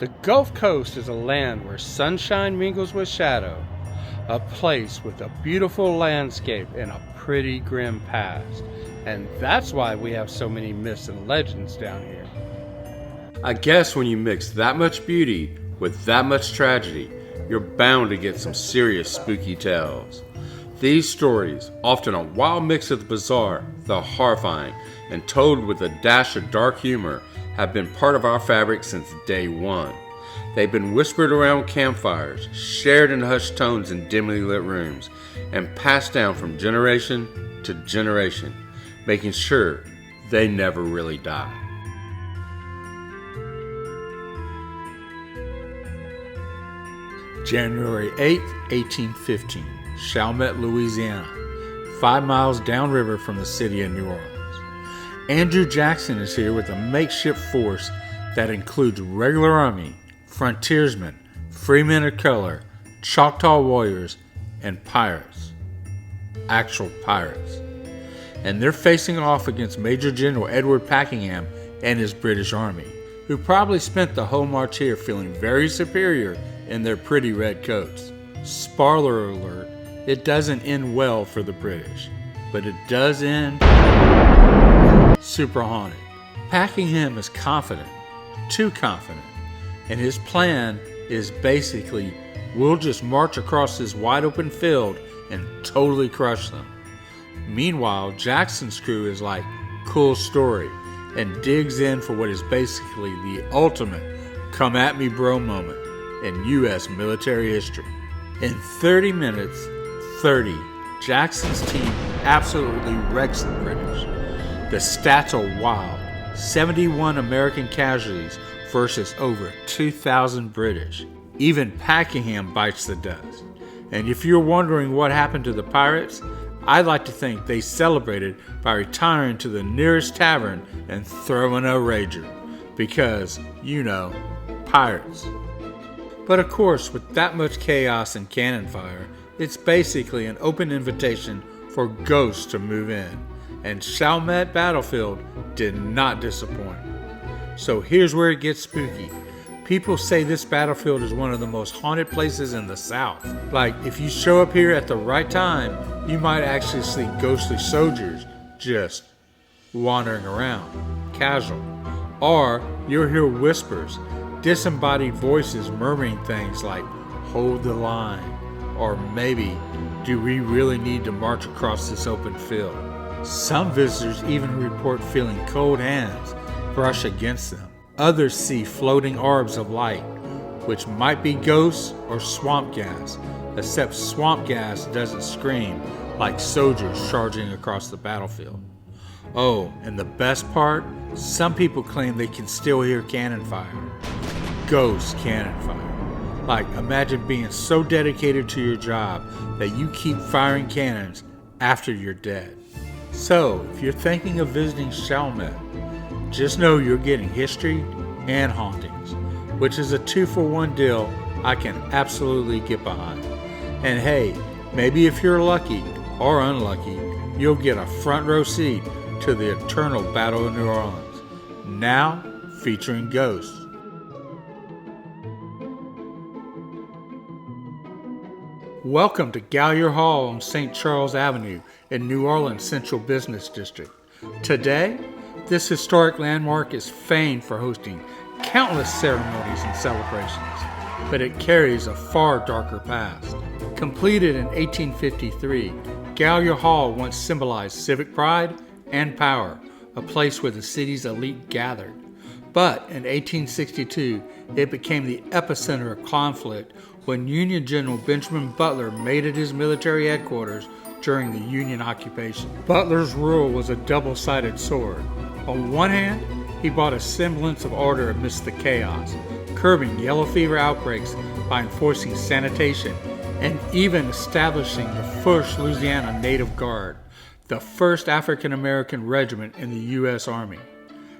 The Gulf Coast is a land where sunshine mingles with shadow, a place with a beautiful landscape and a pretty grim past. And that's why we have so many myths and legends down here. I guess when you mix that much beauty with that much tragedy, you're bound to get some serious spooky tales. These stories, often a wild mix of the bizarre, the horrifying, and told with a dash of dark humor, have been part of our fabric since day one. They've been whispered around campfires, shared in hushed tones in dimly lit rooms, and passed down from generation to generation, making sure they never really die. January 8, 1815, Chalmette, Louisiana, 5 miles downriver from the city of New Orleans. Andrew Jackson is here with a makeshift force that includes regular army, frontiersmen, free men of color, Choctaw warriors, and pirates. Actual pirates. And they're facing off against Major General Edward Packenham and his British army, who probably spent the whole march here feeling very superior in their pretty red coats. Spoiler alert, it doesn't end well for the British, but it does end super haunted. Packenham is confident, too confident, and his plan is basically, we'll just march across this wide open field and totally crush them. Meanwhile, Jackson's crew is like, cool story, and digs in for what is basically the ultimate come at me bro moment in U.S. military history. In 30 minutes, Jackson's team absolutely wrecks the British. The stats are wild. 71 American casualties versus over 2,000 British. Even Packenham bites the dust. And if you're wondering what happened to the pirates, I'd like to think they celebrated by retiring to the nearest tavern and throwing a rager. Because, pirates. But of course, with that much chaos and cannon fire, it's basically an open invitation for ghosts to move in. And Chalmette Battlefield did not disappoint. So here's where it gets spooky. People say this battlefield is one of the most haunted places in the South. Like, if you show up here at the right time, you might actually see ghostly soldiers just wandering around, casual. Or you'll hear whispers, disembodied voices murmuring things like, hold the line, or maybe, do we really need to march across this open field? Some visitors even report feeling cold hands brush against them. Others see floating orbs of light, which might be ghosts or swamp gas, except swamp gas doesn't scream like soldiers charging across the battlefield. Oh, and the best part, some people claim they can still hear cannon fire. Ghost cannon fire. Like, imagine being so dedicated to your job that you keep firing cannons after you're dead. So, if you're thinking of visiting Chalmette, just know you're getting history and hauntings, which is a 2-for-1 deal I can absolutely get behind. And hey, maybe if you're lucky or unlucky, you'll get a front row seat to the eternal Battle of New Orleans, now featuring ghosts. Welcome to Gallier Hall on St. Charles Avenue in New Orleans Central Business District. Today, this historic landmark is famed for hosting countless ceremonies and celebrations, but it carries a far darker past. Completed in 1853, Gallier Hall once symbolized civic pride and power, a place where the city's elite gathered. But in 1862, it became the epicenter of conflict when Union General Benjamin Butler made it his military headquarters during the Union occupation. Butler's rule was a double-sided sword. On one hand, he brought a semblance of order amidst the chaos, curbing yellow fever outbreaks by enforcing sanitation and even establishing the 1st Louisiana Native Guard, the first African-American regiment in the U.S. Army.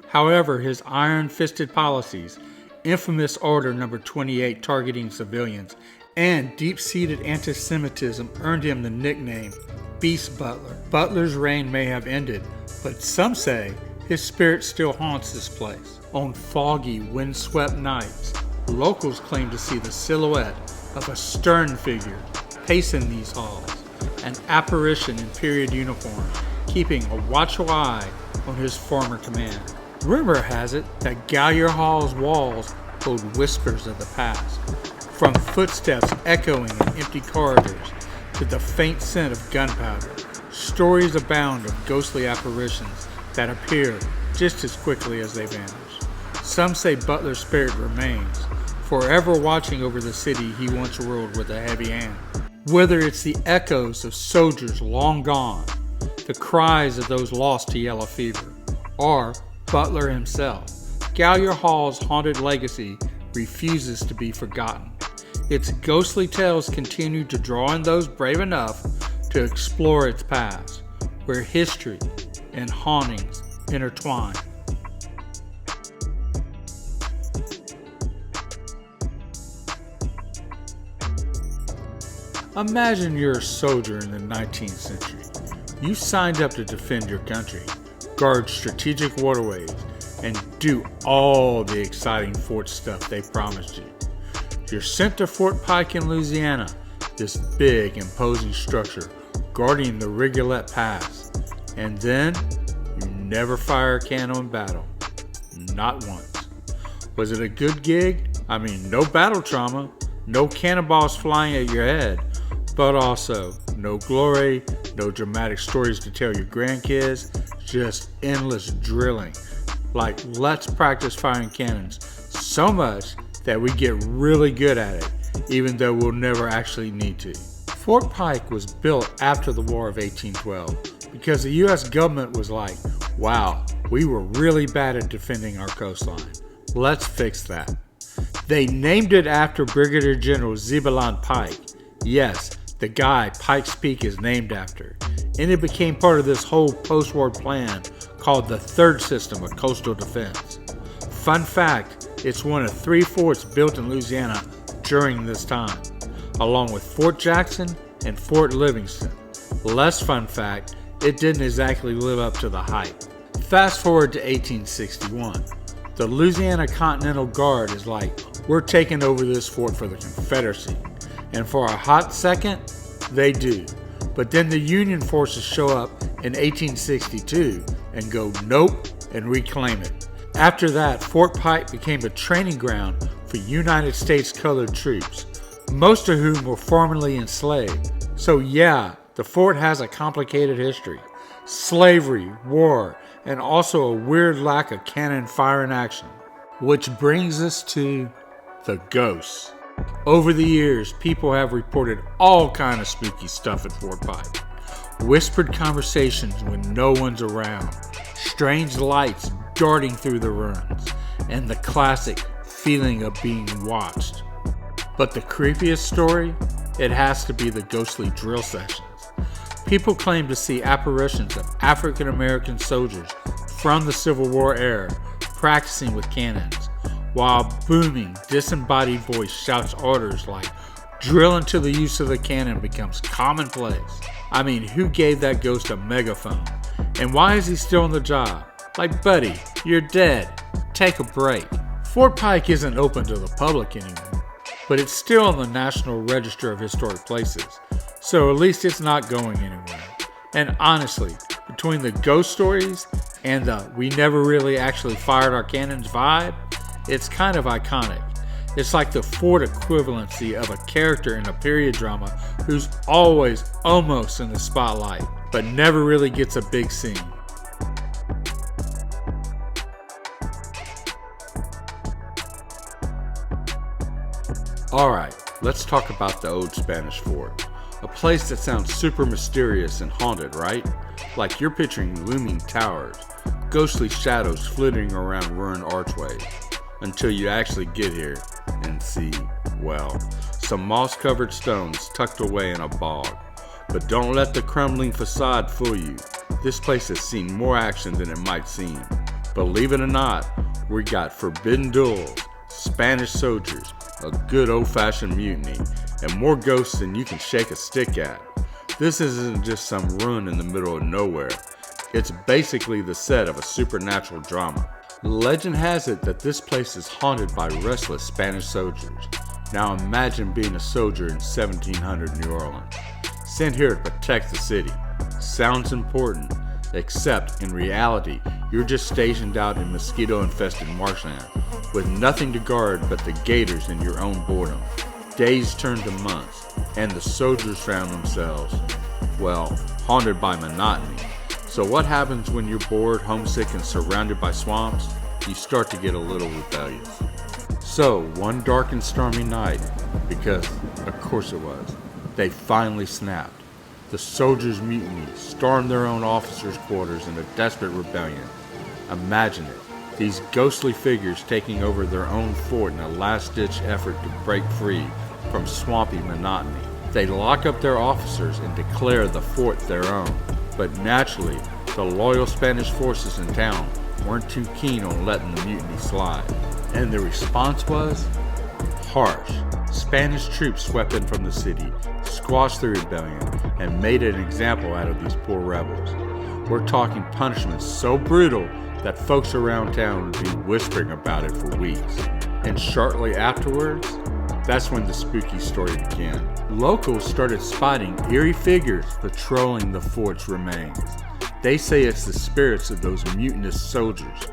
However, his iron-fisted policies, infamous Order Number 28 targeting civilians, and deep-seated anti-Semitism earned him the nickname Beast Butler. Butler's reign may have ended, but some say his spirit still haunts this place. On foggy, windswept nights, Locals claim to see the silhouette of a stern figure pacing these halls, an apparition in period uniform, keeping a watchful eye on his former command. Rumor has it that Gallier Hall's walls hold whispers of the past, from footsteps echoing in empty corridors to the faint scent of gunpowder. Stories abound of ghostly apparitions that appear just as quickly as they vanish. Some say Butler's spirit remains, forever watching over the city he once ruled with a heavy hand. Whether it's the echoes of soldiers long gone, the cries of those lost to yellow fever, or Butler himself, Gallier Hall's haunted legacy refuses to be forgotten. Its ghostly tales continue to draw in those brave enough to explore its past, where history and hauntings intertwine. Imagine you're a soldier in the 19th century. You signed up to defend your country, guard strategic waterways, and do all the exciting fort stuff they promised you. You're sent to Fort Pike in Louisiana, this big, imposing structure guarding the Rigolette Pass, and then you never fire a cannon in battle. Not once. Was it a good gig? I mean, no battle trauma, no cannonballs flying at your head, but also no glory, no dramatic stories to tell your grandkids, just endless drilling. Like, let's practice firing cannons so much that we get really good at it, even though we'll never actually need to. Fort Pike was built after the War of 1812 because the U.S. government was like, wow, we were really bad at defending our coastline. Let's fix that. They named it after Brigadier General Zebulon Pike. Yes, the guy Pike's Peak is named after. And it became part of this whole post-war plan called the Third System of Coastal Defense. Fun fact, it's one of 3 forts built in Louisiana during this time, along with Fort Jackson and Fort Livingston. Less fun fact, it didn't exactly live up to the hype. Fast forward to 1861. The Louisiana Continental Guard is like, we're taking over this fort for the Confederacy. And for a hot second, they do. But then the Union forces show up in 1862 and go nope and reclaim it. After that, Fort Pike became a training ground for United States colored troops, most of whom were formerly enslaved. So yeah, the fort has a complicated history. Slavery, war, and also a weird lack of cannon fire in action. Which brings us to the ghosts. Over the years, people have reported all kind of spooky stuff at Fort Pike. Whispered conversations when no one's around, strange lights darting through the ruins, and the classic feeling of being watched. But the creepiest story? It has to be the ghostly drill sessions. People claim to see apparitions of African American soldiers from the Civil War era practicing with cannons, while a booming, disembodied voice shouts orders like, drill until the use of the cannon becomes commonplace. I mean, who gave that ghost a megaphone? And why is he still on the job? Like, buddy, you're dead. Take a break. Fort Pike isn't open to the public anymore, but it's still on the National Register of Historic Places, so at least it's not going anywhere. And honestly, between the ghost stories and the we never really actually fired our cannons vibe, it's kind of iconic. It's like the fort equivalency of a character in a period drama who's always almost in the spotlight, but never really gets a big scene. Alright, let's talk about the old Spanish fort. A place that sounds super mysterious and haunted, right? Like you're picturing looming towers, ghostly shadows flitting around ruined archways, until you actually get here and see, well, some moss-covered stones tucked away in a bog. But don't let the crumbling facade fool you. This place has seen more action than it might seem. Believe it or not, we got forbidden duels, Spanish soldiers, a good old-fashioned mutiny, and more ghosts than you can shake a stick at. This isn't just some ruin in the middle of nowhere. It's basically the set of a supernatural drama. Legend has it that this place is haunted by restless Spanish soldiers. Now imagine being a soldier in 1700 New Orleans, sent here to protect the city. Sounds important, except in reality, you're just stationed out in mosquito-infested marshland with nothing to guard but the gators and your own boredom. Days turned to months, and the soldiers found themselves, well, haunted by monotony. So what happens when you're bored, homesick, and surrounded by swamps? You start to get a little rebellious. So, one dark and stormy night, because of course it was, they finally snapped. The soldiers mutinied, stormed their own officers' quarters in a desperate rebellion. Imagine it, these ghostly figures taking over their own fort in a last-ditch effort to break free from swampy monotony. They lock up their officers and declare the fort their own. But naturally, the loyal Spanish forces in town weren't too keen on letting the mutiny slide. And the response was harsh. Spanish troops swept in from the city, squashed the rebellion, and made an example out of these poor rebels. We're talking punishments so brutal that folks around town would be whispering about it for weeks. And shortly afterwards, that's when the spooky story began. Locals started spotting eerie figures patrolling the fort's remains. They say it's the spirits of those mutinous soldiers,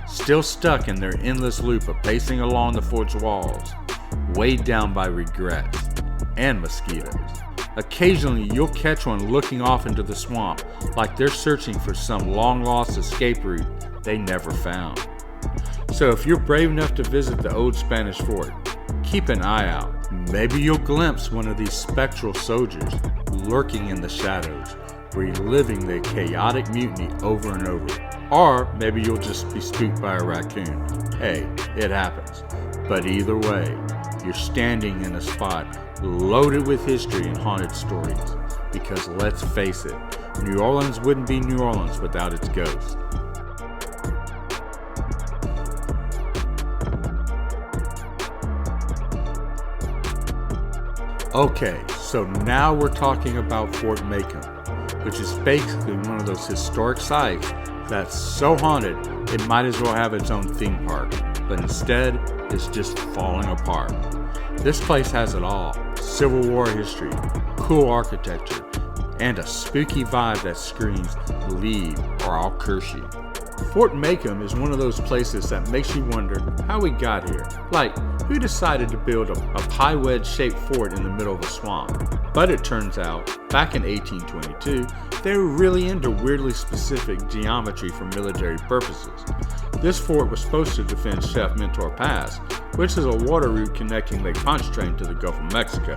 still stuck in their endless loop of pacing along the fort's walls, weighed down by regrets and mosquitoes. Occasionally, you'll catch one looking off into the swamp like they're searching for some long-lost escape route they never found. So if you're brave enough to visit the old Spanish fort, keep an eye out. Maybe you'll glimpse one of these spectral soldiers lurking in the shadows, reliving the chaotic mutiny over and over. Or maybe you'll just be spooked by a raccoon. Hey, it happens. But either way, you're standing in a spot loaded with history and haunted stories. Because let's face it, New Orleans wouldn't be New Orleans without its ghosts. Okay, so now we're talking about Fort Macomb, which is basically one of those historic sites that's so haunted it might as well have its own theme park, but instead it's just falling apart. This place has it all: Civil War history, cool architecture, and a spooky vibe that screams, "Leave or I'll curse you." Fort Macomb is one of those places that makes you wonder how we got here. Like, who decided to build a pie wedge-shaped fort in the middle of a swamp? But it turns out, back in 1822, they were really into weirdly specific geometry for military purposes. This fort was supposed to defend Chef Mentor Pass, which is a water route connecting Lake Pontchartrain to the Gulf of Mexico.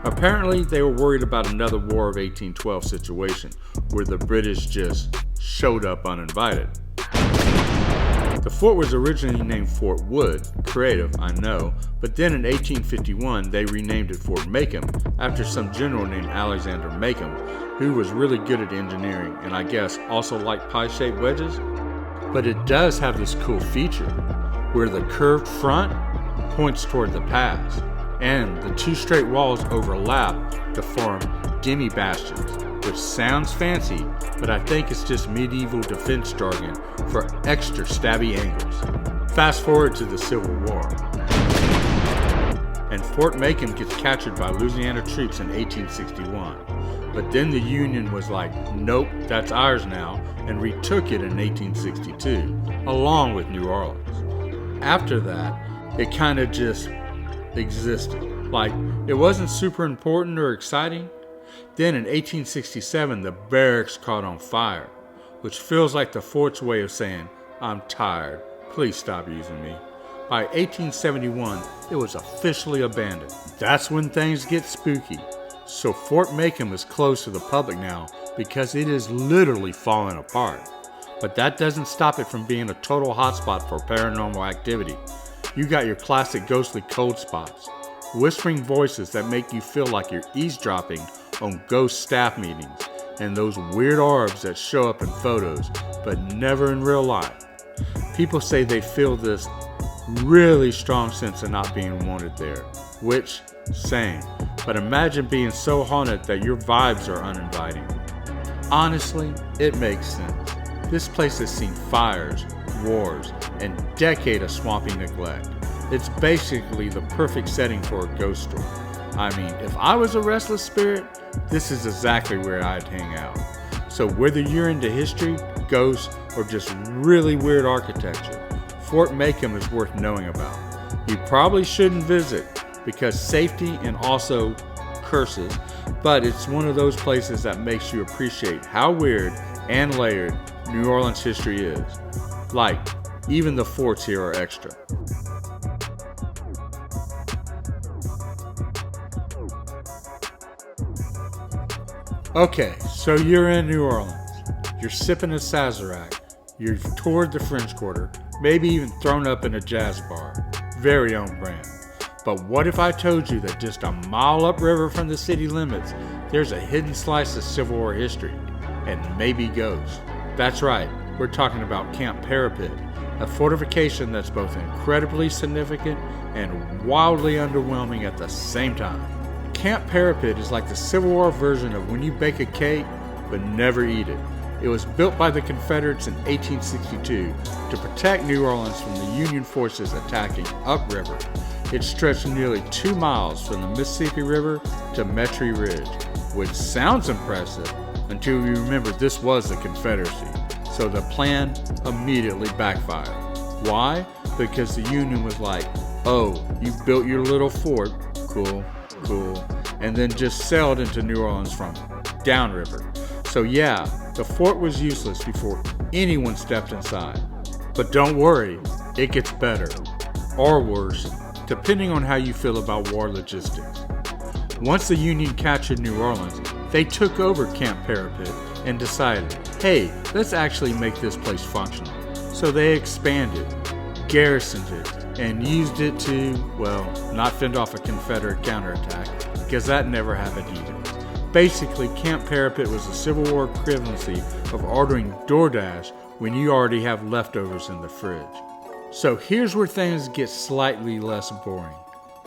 Apparently, they were worried about another War of 1812 situation, where the British just showed up uninvited. The fort was originally named Fort Wood, creative, I know, but then in 1851 they renamed it Fort Macomb after some general named Alexander Macomb, who was really good at engineering and I guess also liked pie-shaped wedges. But it does have this cool feature, where the curved front points toward the pass, and the two straight walls overlap to form demi-bastions, which sounds fancy, but I think it's just medieval defense jargon for extra stabby angles. Fast forward to the Civil War, and Fort Macomb gets captured by Louisiana troops in 1861. But then the Union was like, nope, that's ours now, and retook it in 1862, along with New Orleans. After that, it kind of just existed. Like, it wasn't super important or exciting. Then in 1867, the barracks caught on fire, which feels like the fort's way of saying, I'm tired, please stop using me. By 1871, it was officially abandoned. That's when things get spooky. So Fort Macomb is closed to the public now because it is literally falling apart. But that doesn't stop it from being a total hotspot for paranormal activity. You got your classic ghostly cold spots, whispering voices that make you feel like you're eavesdropping on ghost staff meetings, and those weird orbs that show up in photos but never in real life. People say they feel this really strong sense of not being wanted there, which, same, but imagine being so haunted that your vibes are uninviting. Honestly, it makes sense. This place has seen fires, wars, and decade of swampy neglect. It's basically the perfect setting for a ghost story. I mean, if I was a restless spirit, this is exactly where I'd hang out. So whether you're into history, ghosts, or just really weird architecture, Fort Macomb is worth knowing about. You probably shouldn't visit because safety and also curses, but it's one of those places that makes you appreciate how weird and layered New Orleans history is. Like, even the forts here are extra. Okay, so you're in New Orleans. You're sipping a Sazerac. You've toured the French Quarter, maybe even thrown up in a jazz bar. Very own brand. But what if I told you that just a mile upriver from the city limits, there's a hidden slice of Civil War history, and maybe ghosts? That's right, we're talking about Camp Parapet, a fortification that's both incredibly significant and wildly underwhelming at the same time. Camp Parapet is like the Civil War version of when you bake a cake but never eat it. It was built by the Confederates in 1862 to protect New Orleans from the Union forces attacking upriver. It stretched nearly 2 miles from the Mississippi River to Metairie Ridge, which sounds impressive until you remember this was the Confederacy, so the plan immediately backfired. Why? Because the Union was like, oh, you built your little fort, cool, and then just sailed into New Orleans from downriver. So yeah, the fort was useless before anyone stepped inside. But don't worry, it gets better, or worse, depending on how you feel about war logistics. Once the Union captured New Orleans, they took over Camp Parapet and decided, hey, let's actually make this place functional. So they expanded, garrisoned it, and used it to, well, not fend off a Confederate counterattack, because that never happened either. Basically, Camp Parapet was the Civil War equivalency of ordering DoorDash when you already have leftovers in the fridge. So here's where things get slightly less boring.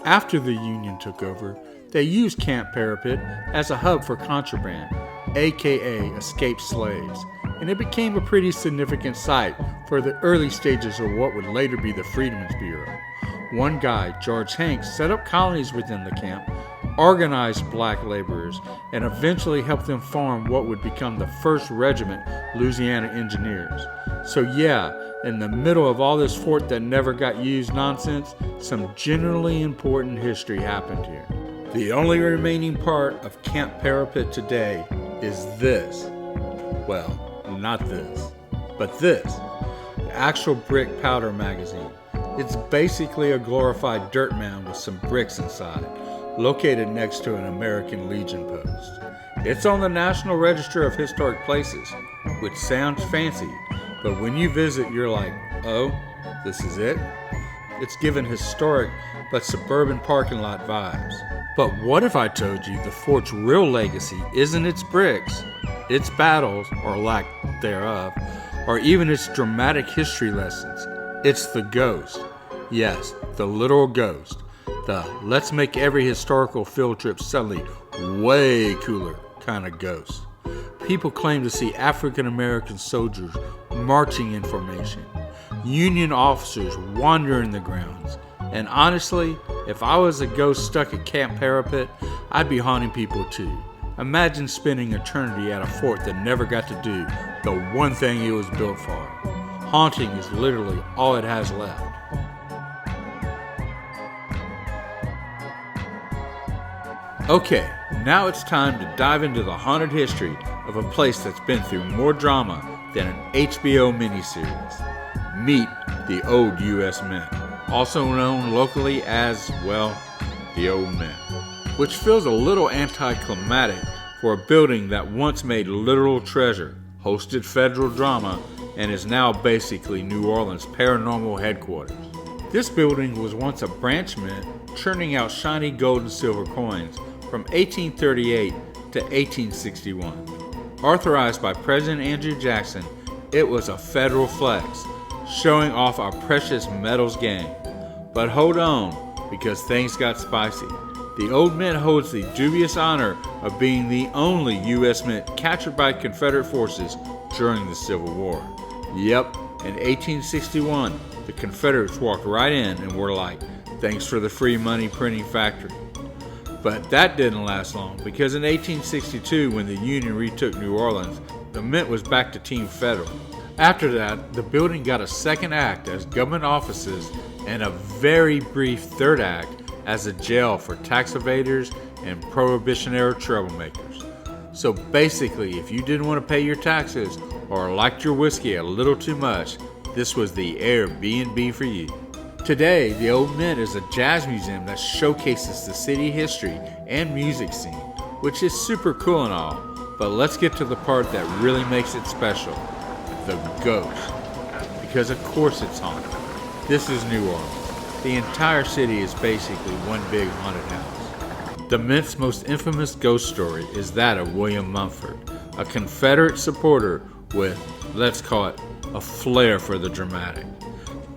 After the Union took over, they used Camp Parapet as a hub for contraband, aka escaped slaves, and it became a pretty significant site for the early stages of what would later be the Freedmen's Bureau. One guy, George Hanks, set up colonies within the camp, organized black laborers, and eventually helped them form what would become the 1st Regiment Louisiana Engineers. So yeah, in the middle of all this fort that never got used nonsense, some generally important history happened here. The only remaining part of Camp Parapet today is this. Well, not this, but this. The actual brick powder magazine. It's basically a glorified dirt mound with some bricks inside, located next to an American Legion post. It's on the National Register of Historic Places, which sounds fancy, but when you visit, you're like, oh, this is it? It's given historic but suburban parking lot vibes. But what if I told you the fort's real legacy isn't its bricks, its battles, or lack thereof, or even its dramatic history lessons? It's the ghost. Yes, the literal ghost. The let's make every historical field trip suddenly way cooler kind of ghost. People claim to see African American soldiers marching in formation, Union officers wandering the grounds, and honestly, if I was a ghost stuck at Camp Parapet, I'd be haunting people too. Imagine spending eternity at a fort that never got to do the one thing it was built for. Haunting is literally all it has left. Okay, now it's time to dive into the haunted history of a place that's been through more drama than an HBO miniseries. Meet the Old U.S. Mint, also known locally as, well, the Old Mint, which feels a little anticlimactic for a building that once made literal treasure, hosted federal drama, and is now basically New Orleans' paranormal headquarters. This building was once a branch mint churning out shiny gold and silver coins from 1838 to 1861. Authorized by President Andrew Jackson, it was a federal flex, showing off our precious metals game. But hold on, because things got spicy. The Old Mint holds the dubious honor of being the only U.S. mint captured by Confederate forces during the Civil War. Yep, In 1861, the Confederates walked right in and were like, "Thanks for the free money printing factory." But that didn't last long, because in 1862, when the Union retook New Orleans, the Mint was back to Team Federal. After that, the building got a second act as government offices and a very brief third act as a jail for tax evaders and Prohibition-era troublemakers. So basically, if you didn't want to pay your taxes or liked your whiskey a little too much, this was the Airbnb for you. Today, the Old Mint is a jazz museum that showcases the city history and music scene, which is super cool and all, but let's get to the part that really makes it special, the ghost. Because of course it's haunted. This is New Orleans. The entire city is basically one big haunted house. The Mint's most infamous ghost story is that of William Mumford, a Confederate supporter with, let's call it, a flair for the dramatic.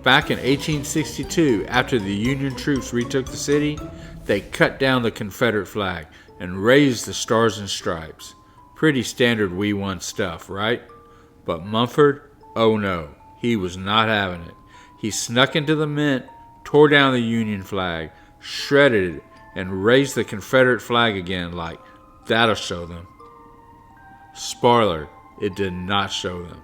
Back in 1862, after the Union troops retook the city, they cut down the Confederate flag and raised the stars and stripes. Pretty standard we won stuff, right? But Mumford, oh no, he was not having it. He snuck into the Mint, tore down the Union flag, shredded it, and raised the Confederate flag again like, that'll show them. Spoiler, it did not show them.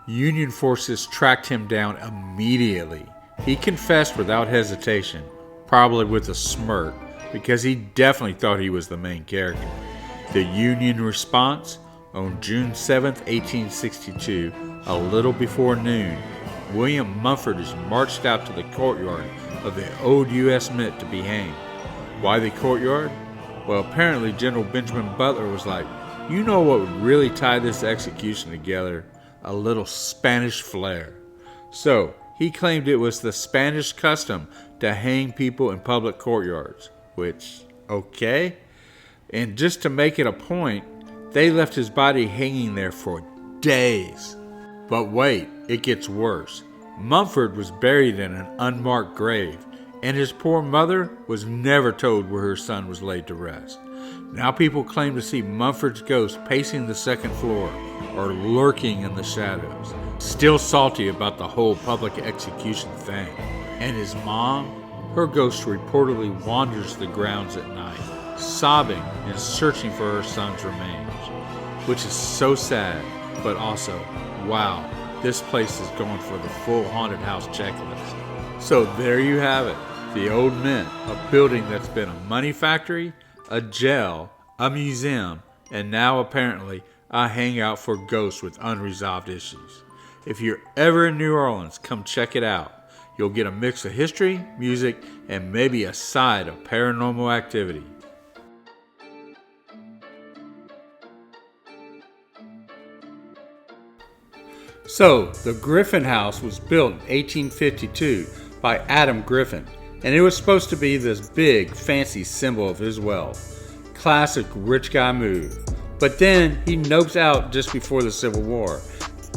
Union forces tracked him down immediately. He confessed without hesitation, probably with a smirk, because he definitely thought he was the main character. The Union response? On June 7, 1862, a little before noon, William Mumford is marched out to the courtyard of the old U.S. Mint to be hanged. Why the courtyard? Well, apparently General Benjamin Butler was like, you know what would really tie this execution together? A little Spanish flair. So, he claimed it was the Spanish custom to hang people in public courtyards, which, okay. And just to make it a point, they left his body hanging there for days. But wait, it gets worse. Mumford was buried in an unmarked grave, and his poor mother was never told where her son was laid to rest. Now people claim to see Mumford's ghost pacing the second floor or lurking in the shadows, still salty about the whole public execution thing. And his mom, her ghost reportedly wanders the grounds at night, sobbing and searching for her son's remains, which is so sad, but also, wow, this place is going for the full haunted house checklist. So there you have it, the Old Mint, a building that's been a money factory, a jail, a museum, and now apparently a hangout for ghosts with unresolved issues. If you're ever in New Orleans, come check it out. You'll get a mix of history, music, and maybe a side of paranormal activity. So, the Griffin House was built in 1852 by Adam Griffin, and it was supposed to be this big, fancy symbol of his wealth. Classic rich guy move. But then he nopes out just before the Civil War,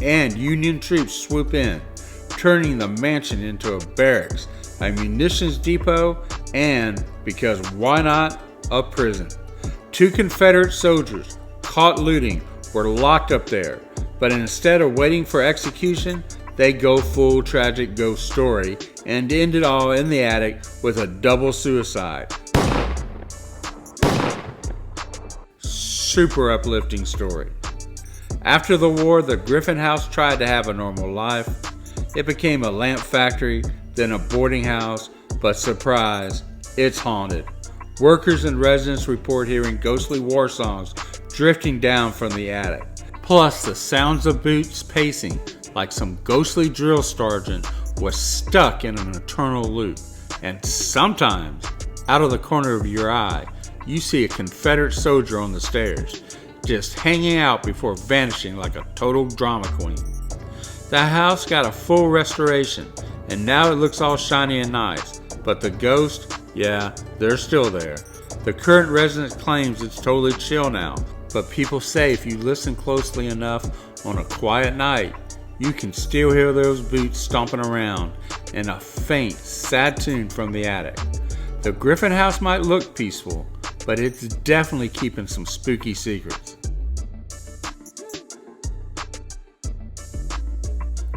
and Union troops swoop in, turning the mansion into a barracks, a munitions depot, and, because why not, a prison. 2 Confederate soldiers caught looting were locked up there, but instead of waiting for execution, they go full tragic ghost story and end it all in the attic with a double suicide. Super uplifting story. After the war, the Griffin House tried to have a normal life. It became a lamp factory, then a boarding house, but surprise, it's haunted. Workers and residents report hearing ghostly war songs drifting down from the attic. Plus the sounds of boots pacing like some ghostly drill sergeant was stuck in an eternal loop. And sometimes, out of the corner of your eye, you see a Confederate soldier on the stairs, just hanging out before vanishing like a total drama queen. The house got a full restoration, and now it looks all shiny and nice, but the ghosts, yeah, they're still there. The current resident claims it's totally chill now, but people say if you listen closely enough on a quiet night, you can still hear those boots stomping around and a faint, sad tune from the attic. The Griffin House might look peaceful, but it's definitely keeping some spooky secrets.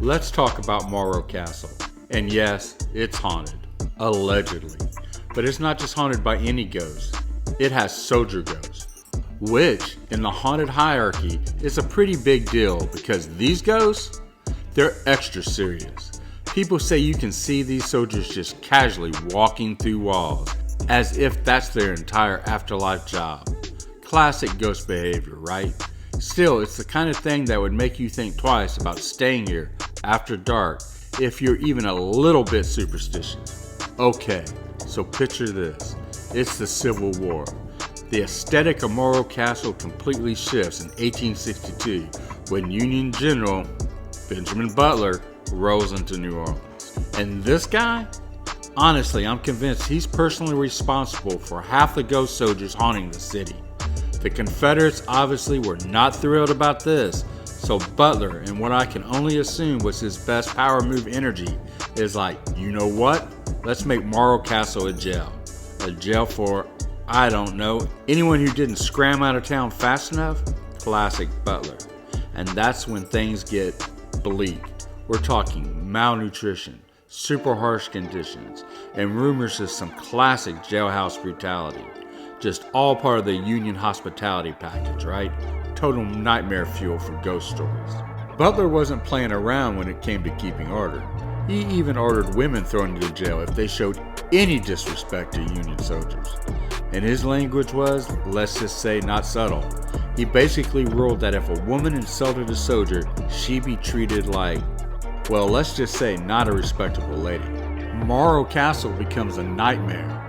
Let's talk about Morro Castle. And yes, it's haunted. Allegedly. But it's not just haunted by any ghost. It has soldier ghosts. Which, in the haunted hierarchy, is a pretty big deal because these ghosts, they're extra serious. People say you can see these soldiers just casually walking through walls, as if that's their entire afterlife job. Classic ghost behavior, right? Still, it's the kind of thing that would make you think twice about staying here after dark if you're even a little bit superstitious. Okay, so picture this. It's the Civil War. The aesthetic of Morro Castle completely shifts in 1862 when Union General Benjamin Butler rolls into New Orleans. And this guy? Honestly, I'm convinced he's personally responsible for half the ghost soldiers haunting the city. The Confederates obviously were not thrilled about this, so Butler, in what I can only assume was his best power move energy, is like, you know what? Let's make Morro Castle a jail. A jail for, I don't know, anyone who didn't scram out of town fast enough? Classic Butler. And that's when things get bleak. We're talking malnutrition, super harsh conditions, and rumors of some classic jailhouse brutality. Just all part of the Union hospitality package, right? Total nightmare fuel for ghost stories. Butler wasn't playing around when it came to keeping order. He even ordered women thrown into jail if they showed any disrespect to Union soldiers. And his language was, let's just say, not subtle. He basically ruled that if a woman insulted a soldier, she'd be treated like, well, let's just say, not a respectable lady. Morro Castle becomes a nightmare.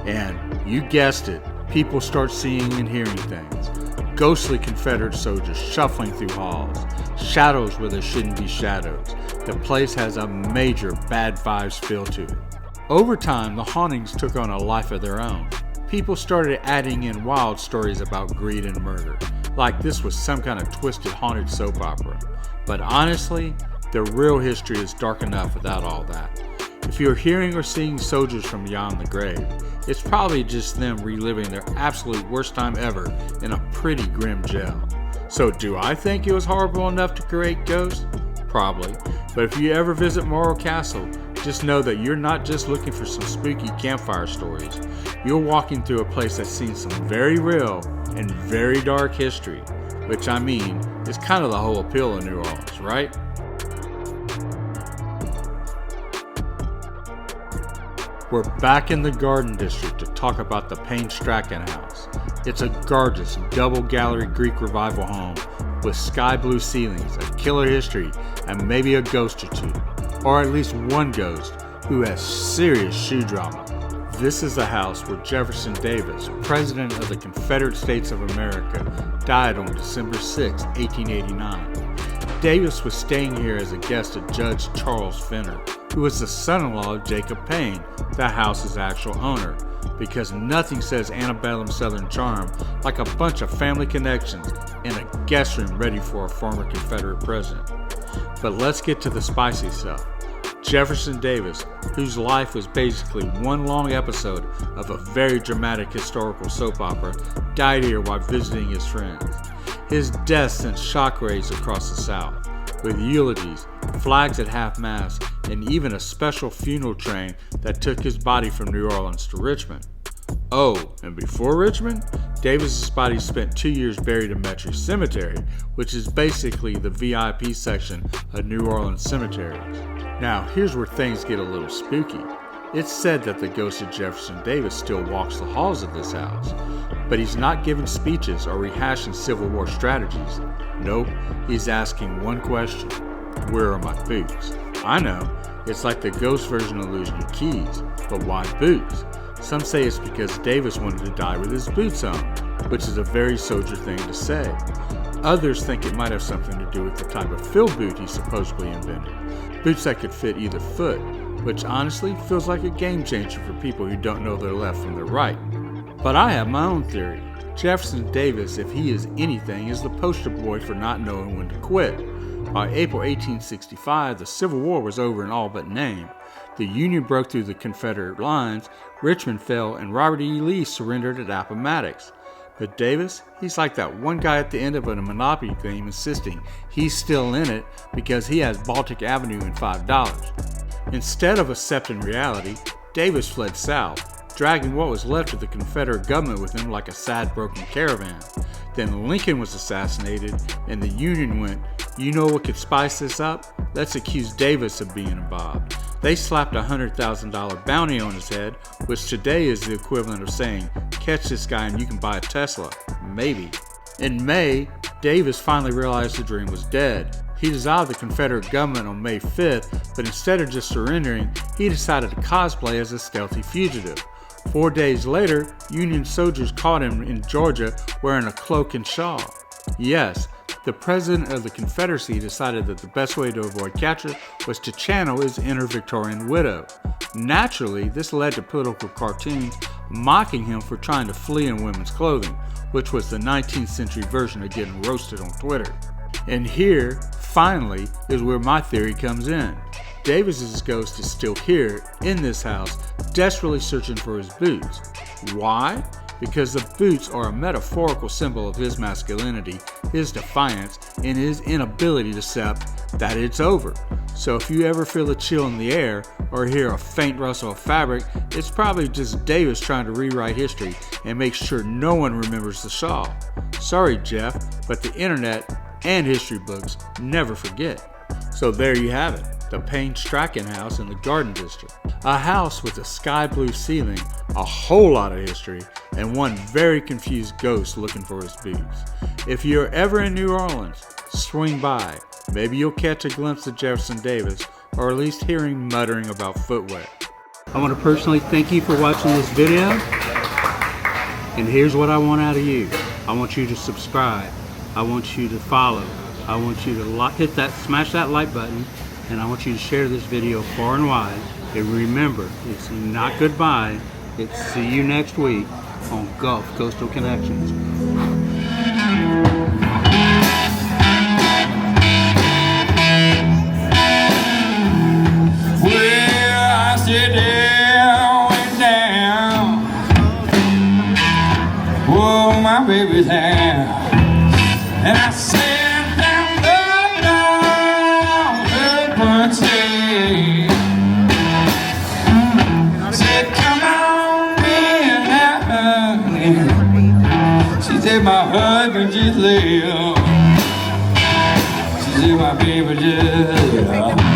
And you guessed it, people start seeing and hearing things. Ghostly Confederate soldiers shuffling through halls, shadows where there shouldn't be shadows. The place has a major bad vibes feel to it. Over time, the hauntings took on a life of their own. People started adding in wild stories about greed and murder, like this was some kind of twisted haunted soap opera. But honestly, the real history is dark enough without all that. If you're hearing or seeing soldiers from beyond the grave, it's probably just them reliving their absolute worst time ever in a pretty grim jail. So do I think it was horrible enough to create ghosts? Probably. But if you ever visit Morro Castle, just know that you're not just looking for some spooky campfire stories. You're walking through a place that's seen some very real and very dark history, which I mean, is kind of the whole appeal of New Orleans, right? We're back in the Garden District to talk about the Payne-Strachan House. It's a gorgeous double-gallery Greek Revival home with sky blue ceilings, a killer history, and maybe a ghost or two, or at least one ghost who has serious shoe drama. This is the house where Jefferson Davis, President of the Confederate States of America, died on December 6, 1889. Davis was staying here as a guest of Judge Charles Fenner, who was the son-in-law of Jacob Payne, the house's actual owner, because nothing says antebellum Southern charm like a bunch of family connections in a guest room ready for a former Confederate president. But let's get to the spicy stuff. Jefferson Davis, whose life was basically one long episode of a very dramatic historical soap opera, died here while visiting his friends. His death sent shockwaves across the South, with eulogies, flags at half-mast, and even a special funeral train that took his body from New Orleans to Richmond. Oh, and before Richmond, Davis's body spent 2 years buried in Metairie Cemetery, which is basically the VIP section of New Orleans cemeteries. Now, here's where things get a little spooky. It's said that the ghost of Jefferson Davis still walks the halls of this house, but he's not giving speeches or rehashing Civil War strategies. Nope, he's asking one question: where are my boots? I know, it's like the ghost version of losing your keys, but why boots? Some say it's because Davis wanted to die with his boots on, which is a very soldier thing to say. Others think it might have something to do with the type of field boot he supposedly invented. Boots that could fit either foot, which honestly feels like a game changer for people who don't know their left from their right. But I have my own theory. Jefferson Davis, if he is anything, is the poster boy for not knowing when to quit. By April 1865, the Civil War was over in all but name. The Union broke through the Confederate lines, Richmond fell, and Robert E. Lee surrendered at Appomattox. But Davis, he's like that one guy at the end of a Monopoly game insisting he's still in it because he has Baltic Avenue and $5. Instead of accepting reality, Davis fled south, dragging what was left of the Confederate government with him like a sad broken caravan. Then Lincoln was assassinated and the Union went, "You know what could spice this up? Let's accuse Davis of being involved." They slapped a $100,000 bounty on his head, which today is the equivalent of saying, "Catch this guy and you can buy a Tesla." Maybe. In May, Davis finally realized the dream was dead. He dissolved the Confederate government on May 5th, but instead of just surrendering, he decided to cosplay as a stealthy fugitive. 4 days later, Union soldiers caught him in Georgia wearing a cloak and shawl. Yes, the president of the Confederacy decided that the best way to avoid capture was to channel his inner Victorian widow. Naturally, this led to political cartoons mocking him for trying to flee in women's clothing, which was the 19th century version of getting roasted on Twitter. And here, finally, is where my theory comes in. Davis's ghost is still here in this house, desperately searching for his boots. Why? Because the boots are a metaphorical symbol of his masculinity, his defiance, and his inability to accept that it's over. So if you ever feel a chill in the air or hear a faint rustle of fabric, it's probably just Davis trying to rewrite history and make sure no one remembers the shawl. Sorry, Jeff, but the internet and history books never forget. So there you have it, the Payne Strachan house in the Garden District. A house with a sky blue ceiling, a whole lot of history, and one very confused ghost looking for his boots. If you're ever in New Orleans, swing by. Maybe you'll catch a glimpse of Jefferson Davis, or at least hear him muttering about footwear. I want to personally thank you for watching this video. And here's what I want out of you. I want you to subscribe. I want you to follow. I want you to smash that like button, and I want you to share this video far and wide. And remember, it's not goodbye, it's see you next week on Gulf Coastal Connections. Well, I sit there, went down. Whoa, my baby's hand. And I sat down the party. Said, "Come on in now, honey." She said, "My husband just left." She said, "My baby just left."